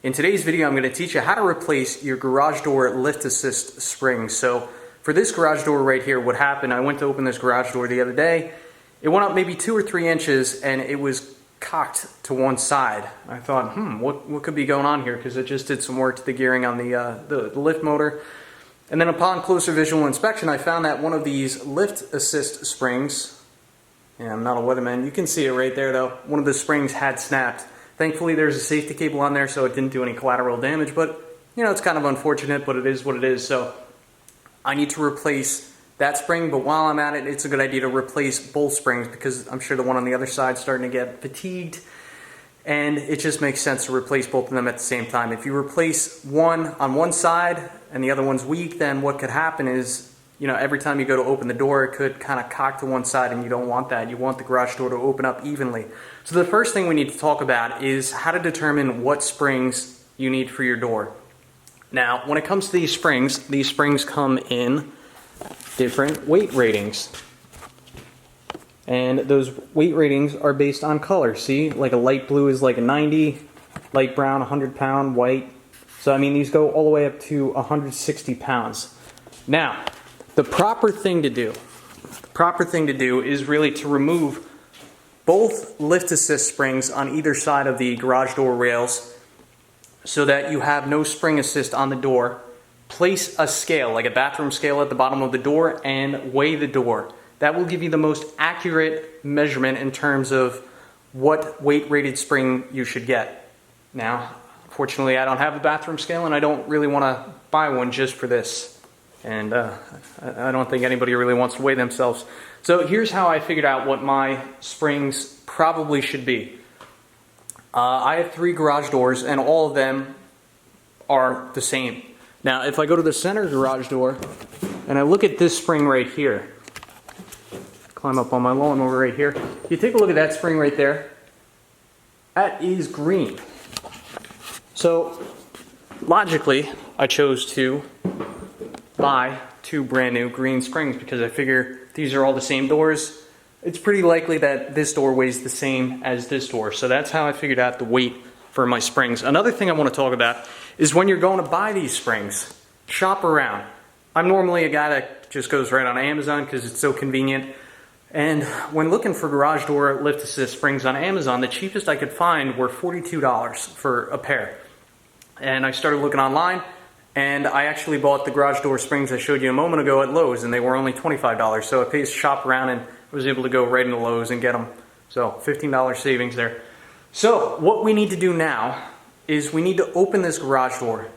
In today's video, I'm going to teach you how to replace your garage door lift assist springs. So for this garage door right here, what happened, I went to open this garage door the other day. It went up maybe 2 or 3 inches and it was cocked to one side. I thought, what could be going on here? Because it just did some work to the gearing on the lift motor. And then upon closer visual inspection, I found that one of these lift assist springs, and I'm not a weatherman, you can see it right there though, one of the springs had snapped. Thankfully there's a safety cable on there so it didn't do any collateral damage, but you know, it's kind of unfortunate, but it is what it is. So I need to replace that spring, but while I'm at it, it's a good idea to replace both springs because I'm sure the one on the other side is starting to get fatigued, and it just makes sense to replace both of them at the same time. If you replace one on one side and the other one's weak, then what could happen is, you know, every time you go to open the door, it could kind of cock to one side, and you don't want that. You want the garage door to open up evenly. So the first thing we need to talk about is how to determine what springs you need for your door. Now, when it comes to these springs come in different weight ratings. And those weight ratings are based on color. See, like a light blue is like a 90, light brown 100 pound, white. So I mean, these go all the way up to 160 pounds. Now, the proper thing to do is really to remove both lift assist springs on either side of the garage door rails so that you have no spring assist on the door. Place a scale, like a bathroom scale at the bottom of the door, and weigh the door. That will give you the most accurate measurement in terms of what weight rated spring you should get. Now, fortunately I don't have a bathroom scale and I don't really want to buy one just for this. And I don't think anybody really wants to weigh themselves. So here's how I figured out what my springs probably should be. I have 3 garage doors and all of them are the same. Now if I go to the center garage door and I look at this spring right here, climb up on my lawnmower right here, you take a look at that spring right there, that is green. So logically I chose to buy 2 brand new green springs because I figure these are all the same doors. It's pretty likely that this door weighs the same as this door. So that's how I figured out the weight for my springs. Another thing I want to talk about is when you're going to buy these springs, shop around. I'm normally a guy that just goes right on Amazon because it's so convenient. And when looking for garage door lift assist springs on Amazon, the cheapest I could find were $42 for a pair. And I started looking online, and I actually bought the garage door springs I showed you a moment ago at Lowe's, and they were only $25. So I paid to shop around and was able to go right into Lowe's and get them. So $15 savings there. So what we need to do now is we need to open this garage door.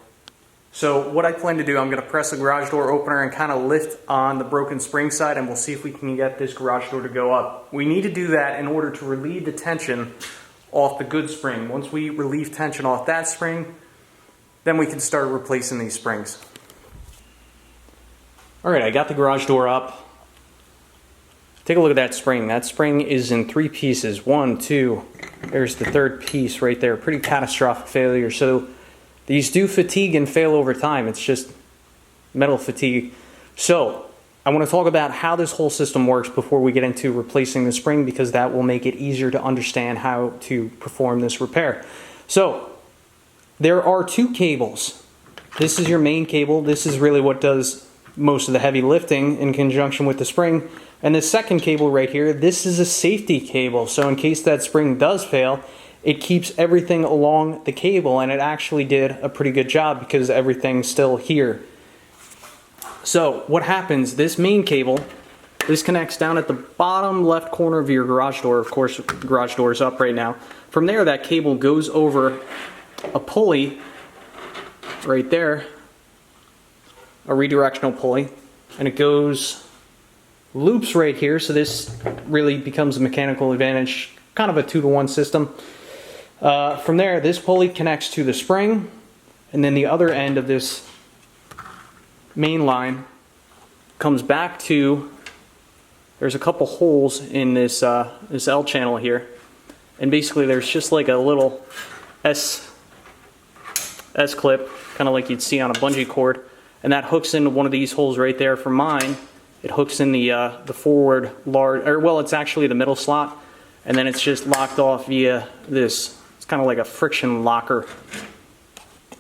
So what I plan to do, I'm going to press the garage door opener and kind of lift on the broken spring side, and we'll see if we can get this garage door to go up. We need to do that in order to relieve the tension off the good spring. Once we relieve tension off that spring, then we can start replacing these springs. Alright, I got the garage door up. Take a look at that spring. That spring is in 3 pieces. 1, 2, there's the 3rd piece right there. Pretty catastrophic failure. So these do fatigue and fail over time. It's just metal fatigue. So I want to talk about how this whole system works before we get into replacing the spring, because that will make it easier to understand how to perform this repair. So there are 2 cables. This is your main cable. This is really what does most of the heavy lifting in conjunction with the spring. And the second cable right here, this is a safety cable. So in case that spring does fail, it keeps everything along the cable, and it actually did a pretty good job because everything's still here. So what happens, this main cable, this connects down at the bottom left corner of your garage door. Of course, the garage door is up right now. From there, that cable goes over a pulley right there, a redirectional pulley, and it goes, loops right here. So this really becomes a mechanical advantage, kind of a 2-to-1 system. From there, this pulley connects to the spring, and then the other end of this main line comes back to, there's a couple holes in this this L channel here, and basically there's just like a little S-clip, kind of like you'd see on a bungee cord, and that hooks into one of these holes right there. For mine, it hooks in the forward large, or well, it's actually the middle slot, and then it's just locked off via this. It's kind of like a friction locker.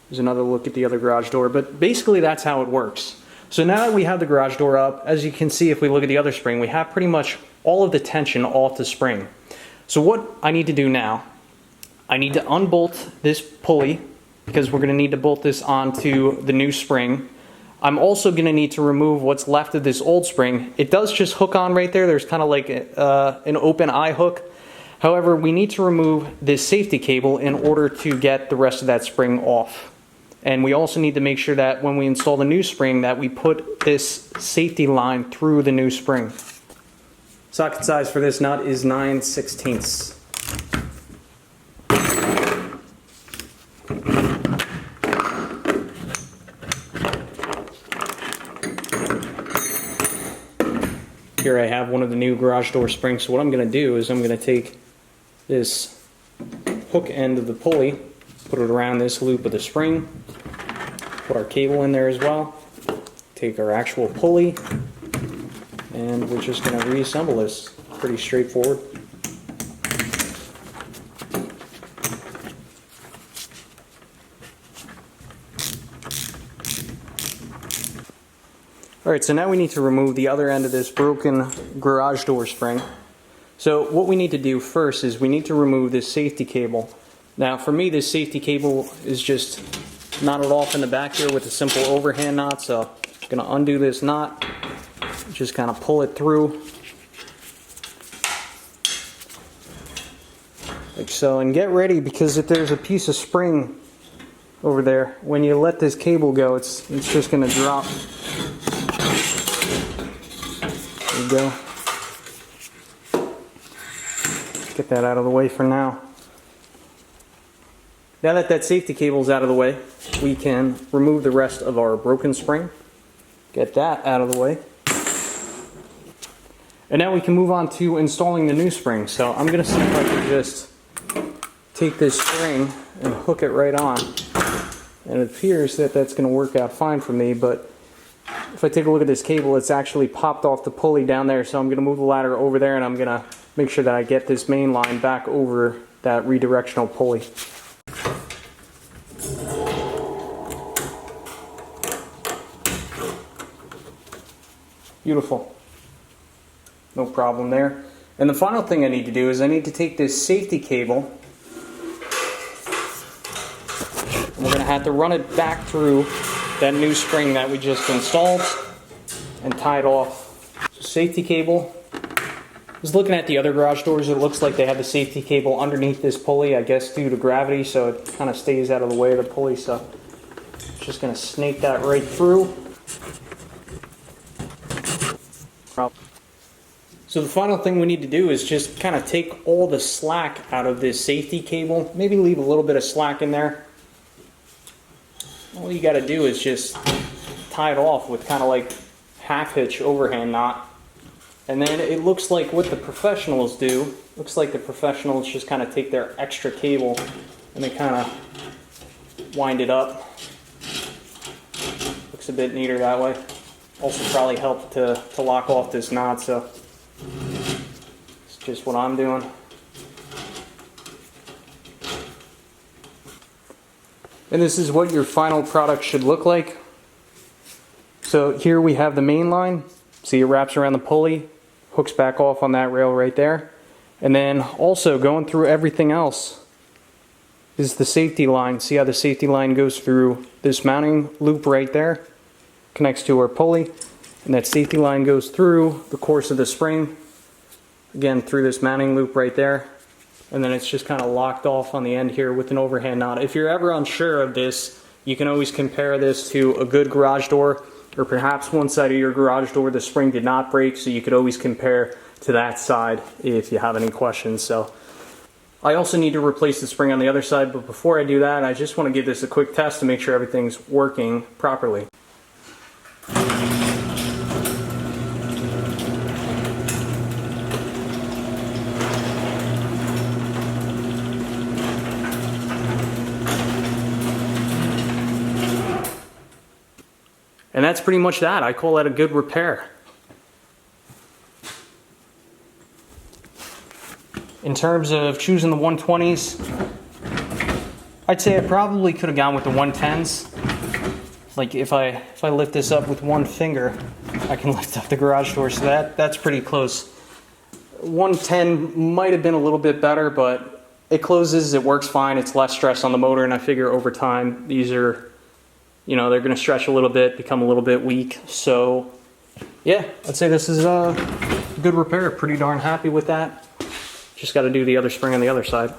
There's another look at the other garage door, but basically that's how it works. So now that we have the garage door up, as you can see if we look at the other spring, we have pretty much all of the tension off the spring. So what I need to do now, I need to unbolt this pulley because we're going to need to bolt this onto the new spring. I'm also going to need to remove what's left of this old spring. It does just hook on right there. There's kind of like an open eye hook. However, we need to remove this safety cable in order to get the rest of that spring off. And we also need to make sure that when we install the new spring that we put this safety line through the new spring. Socket size for this nut is 9/16. Here I have one of the new garage door springs. So what I'm going to do is I'm going to take this hook end of the pulley, put it around this loop of the spring, put our cable in there as well, take our actual pulley, and we're just going to reassemble this. Pretty straightforward. Alright, so now we need to remove the other end of this broken garage door spring. So what we need to do first is we need to remove this safety cable. Now for me this safety cable is just knotted off in the back here with a simple overhand knot. So I'm going to undo this knot, just kind of pull it through like so, and get ready because if there's a piece of spring over there, when you let this cable go it's just going to drop. There you go. Get that out of the way for now. Now that that safety cable is out of the way, we can remove the rest of our broken spring. Get that out of the way. And now we can move on to installing the new spring. So I'm going to see if I can just take this spring and hook it right on. And it appears that that's going to work out fine for me, but if I take a look at this cable, it's actually popped off the pulley down there, so I'm going to move the ladder over there and I'm going to make sure that I get this main line back over that redirectional pulley. Beautiful. No problem there. And the final thing I need to do is I need to take this safety cable and we're going to have to run it back through that new spring that we just installed and tie it off. So safety cable. I was looking at the other garage doors, it looks like they have the safety cable underneath this pulley, I guess due to gravity, so it kind of stays out of the way of the pulley. So just going to snake that right through. So the final thing we need to do is just kind of take all the slack out of this safety cable, maybe leave a little bit of slack in there. All you got to do is just tie it off with kind of like half hitch overhand knot. And then it looks like what the professionals do, looks like the professionals just kind of take their extra cable and they kind of wind it up. Looks a bit neater that way. Also probably helped to lock off this knot, so it's just what I'm doing. And this is what your final product should look like. So here we have the main line. See, it wraps around the pulley, hooks back off on that rail right there. And then also going through everything else is the safety line. See how the safety line goes through this mounting loop right there, connects to our pulley, and that safety line goes through the course of the spring, again through this mounting loop right there. And then it's just kind of locked off on the end here with an overhand knot. If you're ever unsure of this, you can always compare this to a good garage door, or perhaps one side of your garage door the spring did not break, so you could always compare to that side if you have any questions. So I also need to replace the spring on the other side, but before I do that, I just want to give this a quick test to make sure everything's working properly. And that's pretty much that. I call that a good repair. In terms of choosing the 120s, I'd say I probably could have gone with the 110s. Like if I lift this up with one finger, I can lift up the garage door, so that's pretty close. 110 might have been a little bit better, but it closes, it works fine, it's less stress on the motor, and I figure over time these are, you know, they're going to stretch a little bit, become a little bit weak. So yeah, I'd say this is a good repair. Pretty darn happy with that. Just got to do the other spring on the other side.